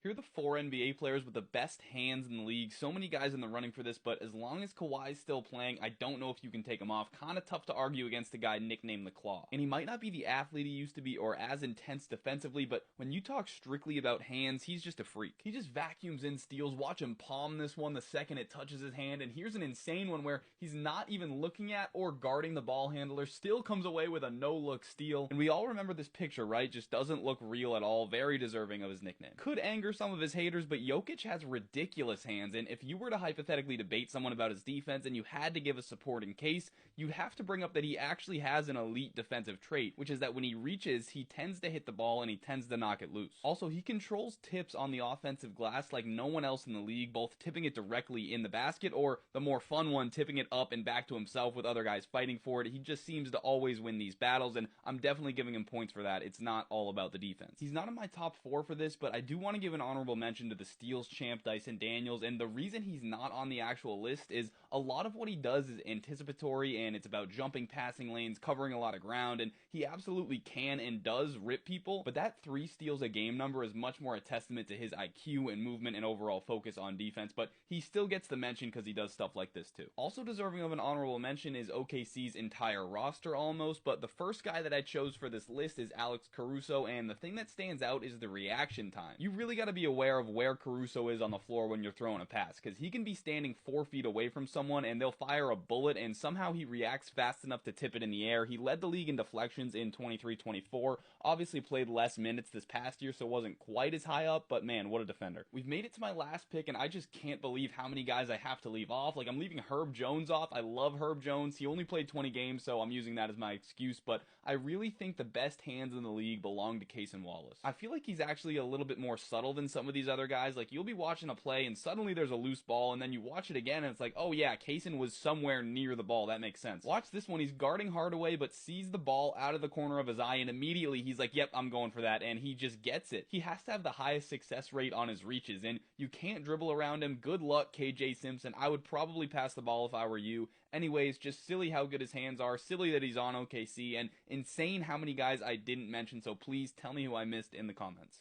Here are the 4 NBA players with the best hands in the league. So many guys in the running for this, but as long as Kawhi's still playing, I don't know if you can take him off. Kinda tough to argue against a guy nicknamed the Claw. And he might not be the athlete he used to be or as intense defensively, but when you talk strictly about hands, he's just a freak. He just vacuums in steals. Watch him palm this one the second it touches his hand, and here's an insane one where he's not even looking at or guarding the ball handler, still comes away with a no-look steal. And we all remember this picture, right? Just doesn't look real at all. Very deserving of his nickname. Could anger some of his haters, but Jokic has ridiculous hands, and if you were to hypothetically debate someone about his defense and you had to give a supporting case, you'd have to bring up that he actually has an elite defensive trait, which is that when he reaches, he tends to hit the ball and he tends to knock it loose. Also, he controls tips on the offensive glass like no one else in the league, both tipping it directly in the basket or the more fun one, tipping it up and back to himself with other guys fighting for it. He just seems to always win these battles, and I'm definitely giving him points for that. It's not all about the defense. He's not in my top 4 for this, but I do want to give an honorable mention to the steals champ Dyson Daniels, and the reason he's not on the actual list is a lot of what he does is anticipatory, and it's about jumping passing lanes, covering a lot of ground, and he absolutely can and does rip people, but that 3 steals a game number is much more a testament to his IQ and movement and overall focus on defense, but he still gets the mention because he does stuff like this too. Also deserving of an honorable mention is OKC's entire roster almost, but the first guy that I chose for this list is Alex Caruso, and the thing that stands out is the reaction time. You really got to be aware of where Caruso is on the floor when you're throwing a pass, because he can be standing 4 feet away from someone and they'll fire a bullet and somehow he reacts fast enough to tip it in the air. He led the league in deflections in 23-24, obviously played less minutes this past year so wasn't quite as high up, but man, what a defender. We've made it to my last pick and I just can't believe how many guys I have to leave off. Like, I'm leaving Herb Jones off. I love Herb Jones. He only played 20 games, so I'm using that as my excuse, but I really think the best hands in the league belong to Cason Wallace. I feel like he's actually a little bit more subtle than some of these other guys. Like, you'll be watching a play and suddenly there's a loose ball and then you watch it again and it's like, oh yeah, Cason was somewhere near the ball. That makes sense. Watch this one. He's guarding Hardaway but sees the ball out of the corner of his eye and immediately he's like, yep, I'm going for that, and he just gets it. He has to have the highest success rate on his reaches and you can't dribble around him. Good luck, KJ Simpson. I would probably pass the ball if I were you. Anyways, just silly how good his hands are, silly that he's on OKC, and insane how many guys I didn't mention, so please tell me who I missed in the comments.